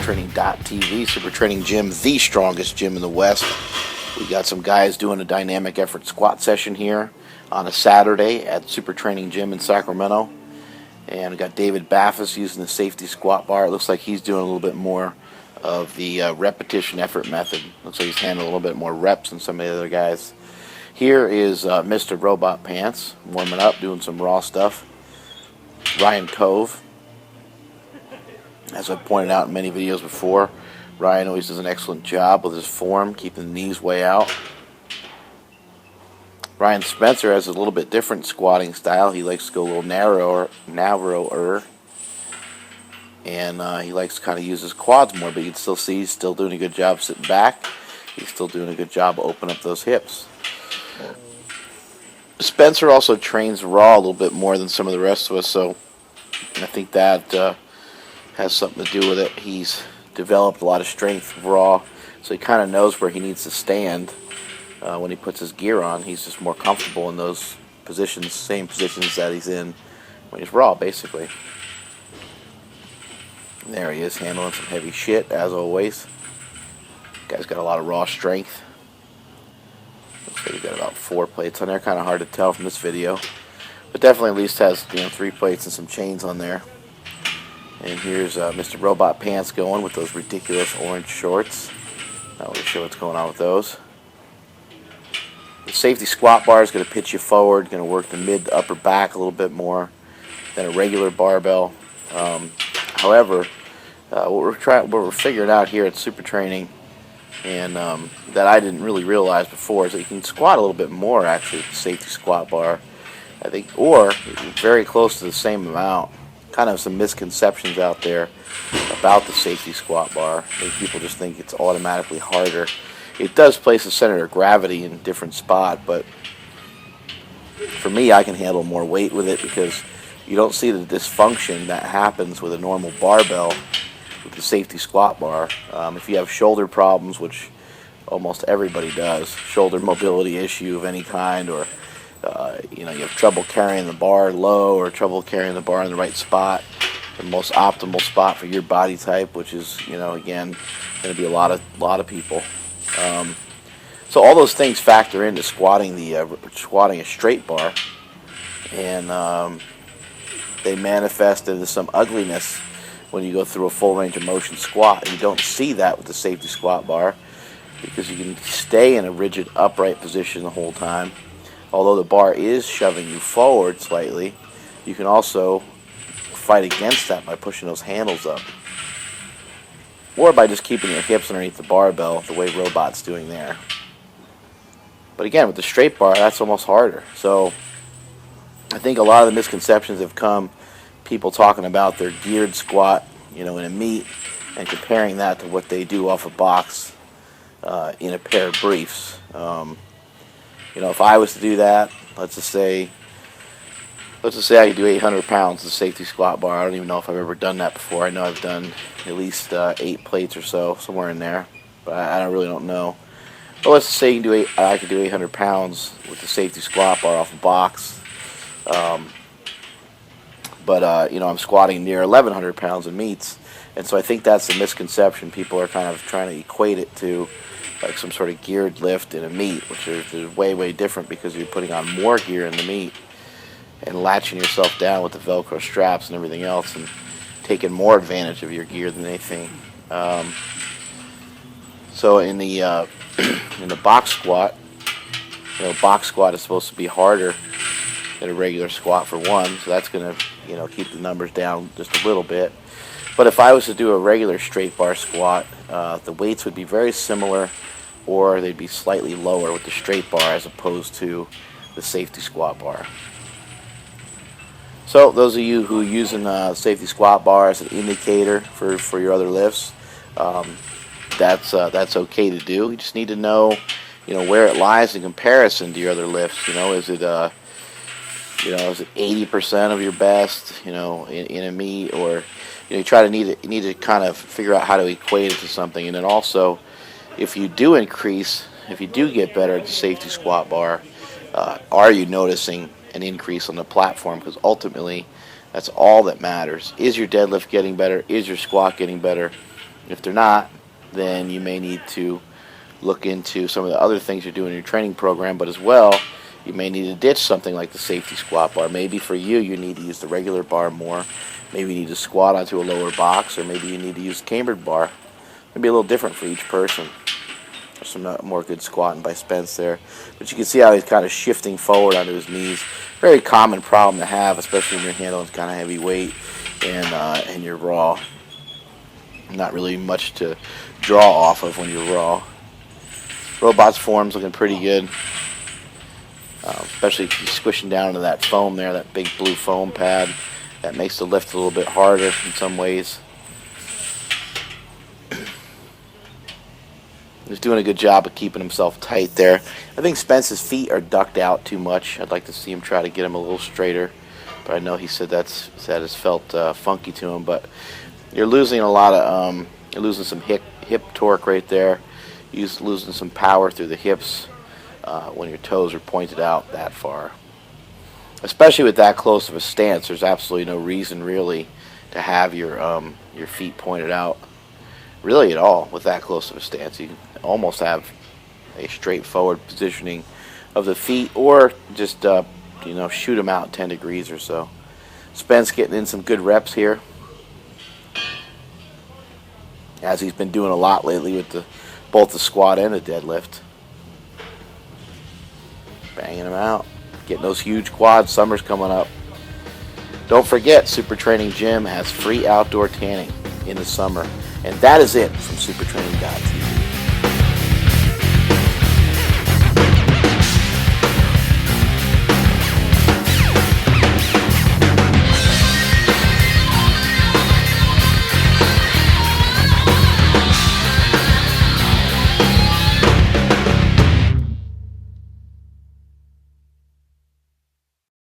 SuperTraining.tv. Super Training Gym, the strongest gym in the West. We got some guys doing a dynamic effort squat session here on a Saturday at Super Training Gym in Sacramento. And we got David Baffis using the safety squat bar. It looks like he's doing a little bit more of the repetition effort method. Looks like he's handling a little bit more reps than some of the other guys. Here is Mr. Robot Pants warming up, doing some raw stuff. Ryan Cove. As I've pointed out in many videos before, Ryan always does an excellent job with his form, keeping the knees way out. Ryan Spencer has a little bit different squatting style. He likes to go a little narrower, and he likes to kind of use his quads more, but you can still see he's still doing a good job sitting back. He's still doing a good job opening up those hips. Spencer also trains raw a little bit more than some of the rest of us, so I think that has something to do with it. He's developed a lot of strength raw, so he kind of knows where he needs to stand when he puts his gear on. He's just more comfortable in those positions, same positions that he's in when he's raw, basically. And there he is, handling some heavy shit, as always. Guy's got a lot of raw strength. Looks like he's got about 4 plates on there. Kind of hard to tell from this video, but definitely at least has 3 plates and some chains on there. And here's Mr. Robot Pants going with those ridiculous orange shorts. Not really sure what's going on with those. The safety squat bar is going to pitch you forward, going to work the mid to upper back a little bit more than a regular barbell. However, what we're figuring out here at Super Training, and that I didn't really realize before, is that you can squat a little bit more actually with the safety squat bar, I think, or very close to the same amount. Kind of some misconceptions out there about the safety squat bar. I think people just think it's automatically harder. It does place the center of gravity in a different spot, but for me, I can handle more weight with it because you don't see the dysfunction that happens with a normal barbell with the safety squat bar. If you have shoulder problems, which almost everybody does, shoulder mobility issue of any kind, or you have trouble carrying the bar low or trouble carrying the bar in the right spot, the most optimal spot for your body type, which is, again, going to be a lot of people. So all those things factor into squatting a straight bar, and they manifest into some ugliness when you go through a full range of motion squat. And you don't see that with the safety squat bar because you can stay in a rigid upright position the whole time. Although the bar is shoving you forward slightly, you can also fight against that by pushing those handles up, or by just keeping your hips underneath the barbell the way Robot's doing there. But again, with the straight bar, that's almost harder. So I think a lot of the misconceptions have come people talking about their geared squat, in a meet, and comparing that to what they do off a box in a pair of briefs. If I was to do that, let's just say I do 800 pounds of safety squat bar. I don't even know if I've ever done that before. I know I've done at least 8 plates or so, somewhere in there, but I really don't know. But let's just say I could do 800 pounds with the safety squat bar off a box. But I'm squatting near 1,100 pounds in meets, and so I think that's the misconception. People are kind of trying to equate it to like some sort of geared lift in a meet, which is way, way different because you're putting on more gear in the meet and latching yourself down with the Velcro straps and everything else and taking more advantage of your gear than anything. So in the in the box squat, box squat is supposed to be harder than a regular squat for one, so that's going to keep the numbers down just a little bit. But if I was to do a regular straight bar squat, the weights would be very similar, or they'd be slightly lower with the straight bar as opposed to the safety squat bar. So those of you who are using safety squat bar as an indicator for your other lifts, that's okay to do. You just need to know where it lies in comparison to your other lifts. Is it is it 80% of your best in a meet, or you need to kind of figure out how to equate it to something. And then also, if you do get better at the safety squat bar, are you noticing an increase on the platform? Because ultimately, that's all that matters. Is your deadlift getting better? Is your squat getting better? If they're not, then you may need to look into some of the other things you're doing in your training program, but as well, you may need to ditch something like the safety squat bar. Maybe for you, you need to use the regular bar more. Maybe you need to squat onto a lower box, or maybe you need to use the cambered bar. It'll be a little different for each person. There's some more good squatting by Spence there. But you can see how he's kind of shifting forward onto his knees. Very common problem to have, especially when you're handling kind of heavy weight and you're raw. Not really much to draw off of when you're raw. Robot's form's looking pretty good. Especially if you're squishing down into that foam there, that big blue foam pad. That makes the lift a little bit harder in some ways. He's doing a good job of keeping himself tight there. I think Spence's feet are ducked out too much. I'd like to see him try to get him a little straighter. But I know he said that has felt funky to him. But you're losing a lot of, you're losing some hip torque right there. You're losing some power through the hips when your toes are pointed out that far. Especially with that close of a stance, there's absolutely no reason really to have your feet pointed out. Really at all with that close of a stance. You can almost have a straightforward positioning of the feet, or just shoot them out 10 degrees or so. Spence getting in some good reps here, as he's been doing a lot lately with both the squat and the deadlift. Banging them out, getting those huge quads. Summer's coming up. Don't forget, Super Training Gym has free outdoor tanning in the summer. And that is it from supertraining.tv.